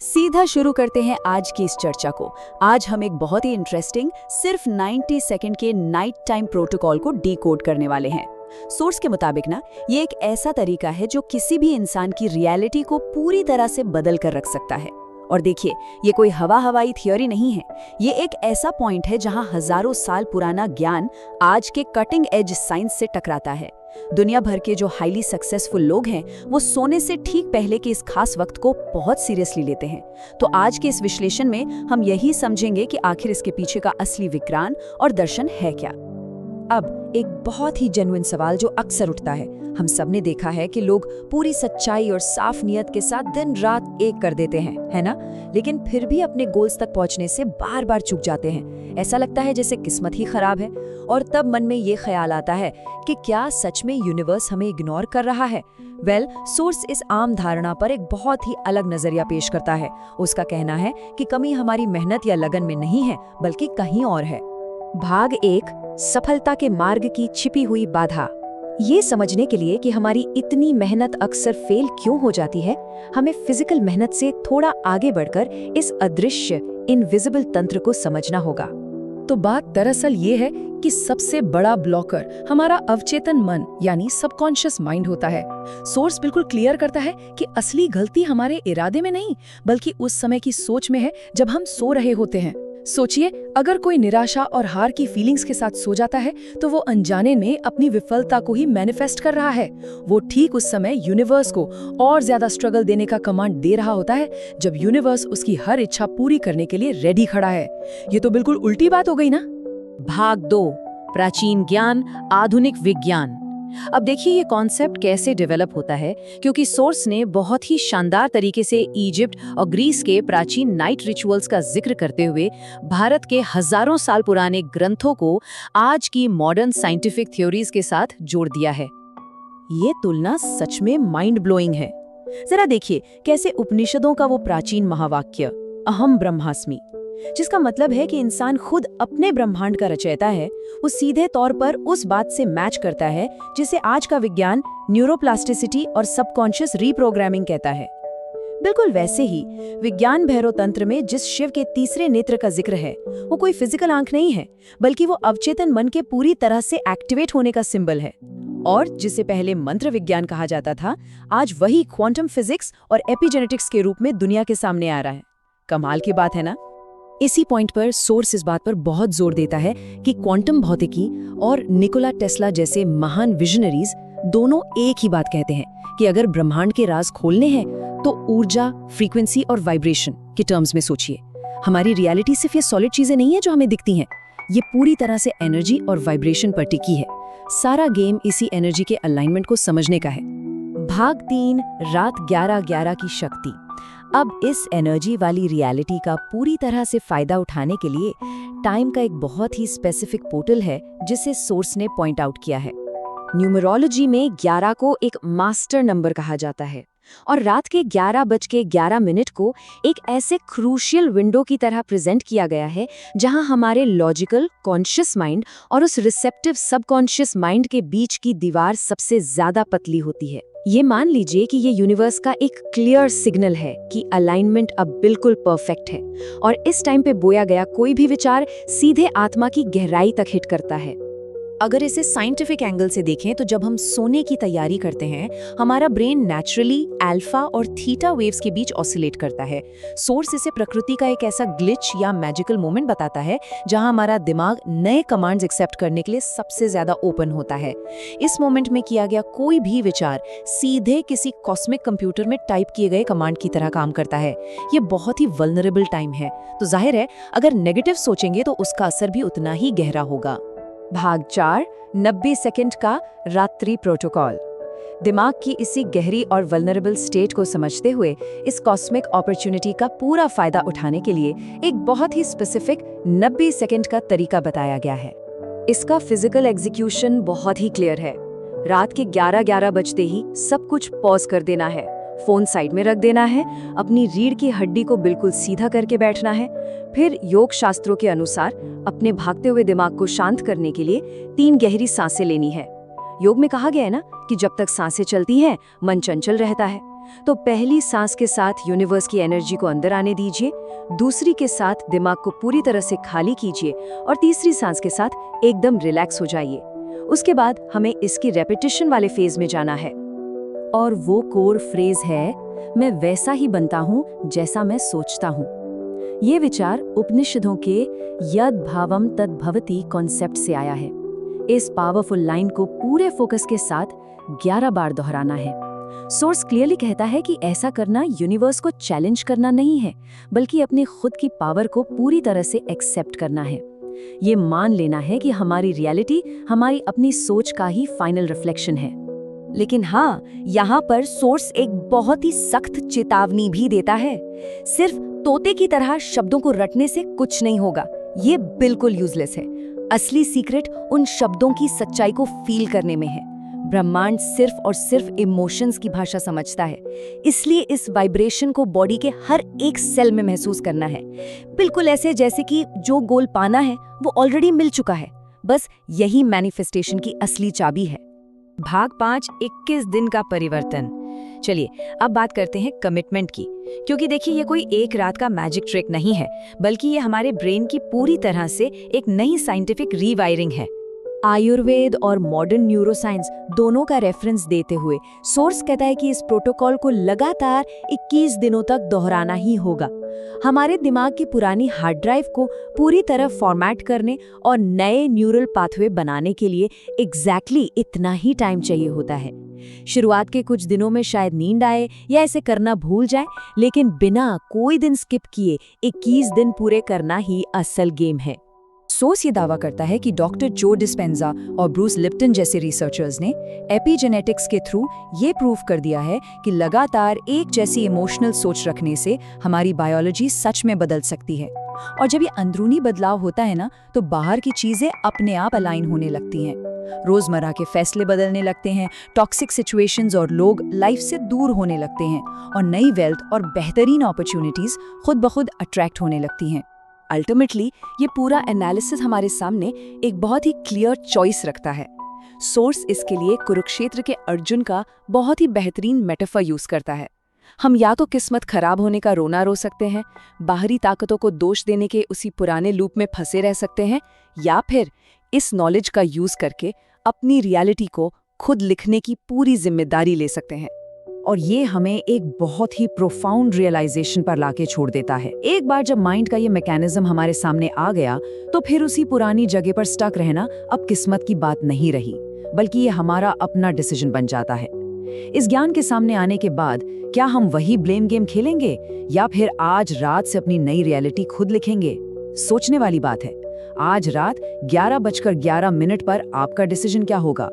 सीधा शुरू करते हैं आज की इस चर्चा को। आज हम एक बहुत ही इंटरेस्टिंग सिर्फ 90 सेकंड के नाइट टाइम प्रोटोकॉल को डीकोड करने वाले हैं। सोर्स के मुताबिक ये एक ऐसा तरीका है जो किसी भी इंसान की रियलिटी को पूरी तरह से बदल कर रख सकता है। और देखिए, ये कोई हवाई थियोरी नहीं है। ये एक ऐसा पॉइंट है जहां हजारों साल पुराना ज्ञान आज के कटिंग एज साइंस से टकराता है। दुनिया भर के जो हाईली सक्सेसफुल लोग हैं वो सोने से ठीक पहले के इस खास वक्त को बहुत सीरियसली लेते हैं। तो आज के इस विश्लेषण में हम यही समझेंगे कि आखिर इसके पीछे का असली विज्ञान और दर्शन है क्या। अब एक बहुत ही जेन्युइन सवाल जो अक्सर उठता है। हम सबने देखा है कि लोग पूरी सच्चाई और साफ नियत के साथ दिन रात एक कर देते हैं, है ना? लेकिन फिर भी अपने गोल्स तक पहुंचने से बार बार चूक जाते हैं। ऐसा लगता है जैसे किस्मत ही खराब है। और तब मन में ये ख्याल आता है कि क्या सच में यूनिवर्स हमें इग्नोर कर रहा है? सोर्स इस आम धारणा पर एक बहुत ही अलग नजरिया पेश करता है। उसका कहना है कि कमी हमारी मेहनत या लगन में नहीं है, बल्कि कहीं और है। भाग 1, सफलता के मार्ग की छिपी हुई बाधा। ये समझने के लिए कि हमारी इतनी मेहनत अक्सर फेल क्यों हो जाती है, हमें फिजिकल मेहनत से थोड़ा आगे बढ़कर इस अदृश्य इनविजिबल तंत्र को समझना होगा। तो बात दरअसल ये है कि सबसे बड़ा ब्लॉकर हमारा अवचेतन मन यानी सबकॉन्शियस माइंड होता है। सोर्स बिल्कुल क्लियर करता है कि असली गलती हमारे इरादे में नहीं, बल्कि उस समय की सोच में है जब हम सो रहे होते हैं। सोचिए, अगर कोई निराशा और हार की फीलिंग्स के साथ सो जाता है तो वो अनजाने में अपनी विफलता को ही मैनिफेस्ट कर रहा है। वो ठीक उस समय यूनिवर्स को और ज्यादा स्ट्रगल देने का कमांड दे रहा होता है जब यूनिवर्स उसकी हर इच्छा पूरी करने के लिए रेडी खड़ा है। ये तो बिल्कुल उल्टी बात हो गई ना। भाग 2, प्राचीन ज्ञान, आधुनिक विज्ञान। अब देखिए ये कॉन्सेप्ट कैसे डेवलप होता है, क्योंकि सोर्स ने बहुत ही शानदार तरीके से इजिप्ट और ग्रीस के प्राचीन नाइट रिचुअल्स का जिक्र करते हुए भारत के हजारों साल पुराने ग्रंथों को आज की मॉडर्न साइंटिफिक थ्योरीज के साथ जोड़ दिया है। ये तुलना सच में माइंड ब्लोइंग है। जरा देखिए कैसे उपनिषदों का वो प्राचीन महावाक्य अहम ब्रह्मास्मि, जिसका मतलब है कि इंसान खुद अपने ब्रह्मांड का रचयिता है, वो सीधे तौर पर उस बात से मैच करता है जिसे आज का विज्ञान न्यूरोप्लास्टिसिटी और सबकॉन्शियस रीप्रोग्रामिंग कहता है। बिल्कुल वैसे ही विज्ञान भैरव तंत्र में जिस शिव के तीसरे नेत्र का जिक्र है, वो कोई फिजिकल आंख नहीं है, बल्कि वो अवचेतन मन के पूरी तरह से एक्टिवेट होने का सिंबल है। और जिसे पहले मंत्र विज्ञान कहा जाता था, आज वही क्वांटम फिजिक्स और एपिजेनेटिक्स के रूप में दुनिया के सामने आ रहा है। कमाल की बात है ना। इसी पॉइंट पर सोर्स इस बात पर बहुत जोर देता है कि क्वांटम भौतिकी और निकोला टेस्ला जैसे महान विजनरीज दोनों एक ही बात कहते हैं कि अगर ब्रह्मांड के राज खोलने हैं तो ऊर्जा, फ्रीक्वेंसी और वाइब्रेशन के टर्म्स में सोचिए। हमारी रियलिटी सिर्फ ये सॉलिड चीजें नहीं है जो हमें दिखती हैं, ये पूरी तरह से एनर्जी और वाइब्रेशन पर टिकी है। सारा गेम इसी एनर्जी के अलाइनमेंट को समझने का है। भाग 3, रात 11:11 की शक्ति। अब इस एनर्जी वाली रियलिटी का पूरी तरह से फायदा उठाने के लिए टाइम का एक बहुत ही स्पेसिफिक पोर्टल है जिसे सोर्स ने पॉइंट आउट किया है। न्यूमरोलॉजी में 11 को एक मास्टर नंबर कहा जाता है और रात के 11:11 को एक ऐसे क्रूशियल विंडो की तरह प्रेजेंट किया गया है जहां हमारे लॉजिकल कॉन्शियस माइंड और उस रिसेप्टिव सबकॉन्शियस माइंड के बीच की दीवार सबसे ज्यादा पतली होती है। ये मान लीजिए कि ये यूनिवर्स का एक क्लियर सिग्नल है कि अलाइनमेंट अब बिल्कुल परफेक्ट है और इस टाइम पे बोया गया कोई भी विचार सीधे आत्मा की गहराई तक हिट करता है। अगर इसे साइंटिफिक एंगल से देखें तो जब हम सोने की तैयारी करते हैं, हमारा ब्रेन नेचुरली अल्फा और थीटा वेव्स के बीच ऑसिलेट करता है। सोर्स इसे प्रकृति का एक ऐसा ग्लिच या मैजिकल मोमेंट बताता है जहां हमारा दिमाग नए कमांड्स एक्सेप्ट करने के लिए सबसे ज्यादा ओपन होता है। इस मोमेंट में किया गया कोई भी विचार सीधे किसी कॉस्मिक कंप्यूटर में टाइप किए गए कमांड की तरह काम करता है। ये बहुत ही वल्नरेबल टाइम है, तो जाहिर है अगर नेगेटिव सोचेंगे तो उसका असर भी उतना ही गहरा होगा। भाग 4, 90 सेकंड का रात्रि प्रोटोकॉल। दिमाग की इसी गहरी और वल्नरेबल स्टेट को समझते हुए इस कॉस्मिक अपॉर्चुनिटी का पूरा फायदा उठाने के लिए एक बहुत ही स्पेसिफिक 90 सेकंड का तरीका बताया गया है। इसका फिजिकल एग्जीक्यूशन बहुत ही क्लियर है। रात के 11:11 बजते ही सब कुछ पॉज कर देना है, फोन साइड में रख देना है, अपनी रीढ़ की हड्डी को बिल्कुल सीधा करके बैठना है। फिर योग शास्त्रों के अनुसार अपने भागते हुए दिमाग को शांत करने के लिए 3 गहरी सांसें लेनी है। योग में कहा गया है ना कि जब तक सांसें चलती हैं मन चंचल रहता है। तो पहली सांस के साथ यूनिवर्स की एनर्जी को अंदर आने दीजिए, दूसरी के साथ दिमाग को पूरी तरह से खाली कीजिए और तीसरी सांस के साथ एकदम रिलैक्स हो जाइए। उसके बाद हमें इसकी रेपिटेशन वाले फेज में जाना है और वो कोर फ्रेज है, मैं वैसा ही बनता हूँ जैसा मैं सोचता हूँ। ये विचार उपनिषदों के यद भावम तद भवति कॉन्सेप्ट से आया है। इस पावरफुल लाइन को पूरे फोकस के साथ 11 बार दोहराना है। सोर्स क्लियरली कहता है कि ऐसा करना यूनिवर्स को चैलेंज करना नहीं है, बल्कि अपनी खुद की पावर को पूरी तरह से एक्सेप्ट करना है। ये मान लेना है कि हमारी रियलिटी हमारी अपनी सोच का ही फाइनल रिफ्लेक्शन है। लेकिन हाँ, यहाँ पर सोर्स एक बहुत ही सख्त चेतावनी भी देता है। सिर्फ तोते की तरह शब्दों को रटने से कुछ नहीं होगा, ये बिल्कुल यूजलेस है। असली सीक्रेट उन शब्दों की सच्चाई को फील करने में है। ब्रह्मांड सिर्फ और सिर्फ इमोशंस की भाषा समझता है, इसलिए इस वाइब्रेशन को बॉडी के हर एक सेल में महसूस करना है, बिल्कुल ऐसे जैसे कि जो गोल पाना है वो ऑलरेडी मिल चुका है। बस यही मैनिफेस्टेशन की असली चाबी है। भाग 5, 21 दिन का परिवर्तन। चलिए अब बात करते हैं कमिटमेंट की, क्योंकि देखिए ये कोई एक रात का मैजिक ट्रिक नहीं है, बल्कि ये हमारे ब्रेन की पूरी तरह से एक नई साइंटिफिक रीवायरिंग है। आयुर्वेद और मॉडर्न न्यूरोसाइंस दोनों का रेफरेंस देते हुए सोर्स कहता है कि इस प्रोटोकॉल को लगातार 21 दिनों तक दोहराना ही होगा। हमारे दिमाग की पुरानी हार्ड ड्राइव को पूरी तरह फॉर्मेट करने और नए न्यूरल पाथवे बनाने के लिए एग्जैक्टली इतना ही टाइम चाहिए होता है। शुरुआत के कुछ दिनों में शायद नींद आए या ऐसे करना भूल जाए, लेकिन बिना कोई दिन स्किप किए 21 दिन पूरे करना ही असल गेम है। सोर्स ये दावा करता है कि डॉक्टर जो डिस्पेंजा और ब्रूस लिप्टन जैसे रिसर्चर्स ने एपिजेनेटिक्स के थ्रू ये प्रूव कर दिया है कि लगातार एक जैसी इमोशनल सोच रखने से हमारी बायोलॉजी सच में बदल सकती है। और जब ये अंदरूनी बदलाव होता है ना, तो बाहर की चीजें अपने आप अलाइन होने लगती हैं। रोजमर्रा के फैसले बदलने लगते हैं, टॉक्सिक सिचुएशंस और लोग लाइफ से दूर होने लगते हैं और नई वेल्थ और बेहतरीन अपॉर्चुनिटीज खुद ब खुद अट्रैक्ट होने लगती हैं। अल्टीमेटली ये पूरा एनालिसिस हमारे सामने एक बहुत ही क्लियर चॉइस रखता है। सोर्स इसके लिए कुरुक्षेत्र के अर्जुन का बहुत ही बेहतरीन मेटाफर यूज करता है। हम या तो किस्मत खराब होने का रोना रो सकते हैं, बाहरी ताकतों को दोष देने के उसी पुराने लूप में फंसे रह सकते हैं, या फिर इस नॉलेज का यूज करके अपनी रियलिटी को खुद लिखने की पूरी जिम्मेदारी ले सकते हैं। और ये हमें एक बहुत ही प्रोफाउंड रियलाइजेशन पर लाके छोड़ देता है। एक बार जब माइंड का ये मैकेनिज्म हमारे सामने आ गया, तो फिर उसी पुरानी जगह पर स्टक रहना अब किस्मत की बात नहीं रही, बल्कि ये हमारा अपना डिसीजन बन जाता है। इस ज्ञान के सामने आने के बाद क्या हम वही ब्लेम गेम खेलेंगे या फिर आज रात से अपनी नई रियलिटी खुद लिखेंगे? सोचने वाली बात है। आज रात 11:11 पर आपका डिसीजन क्या होगा?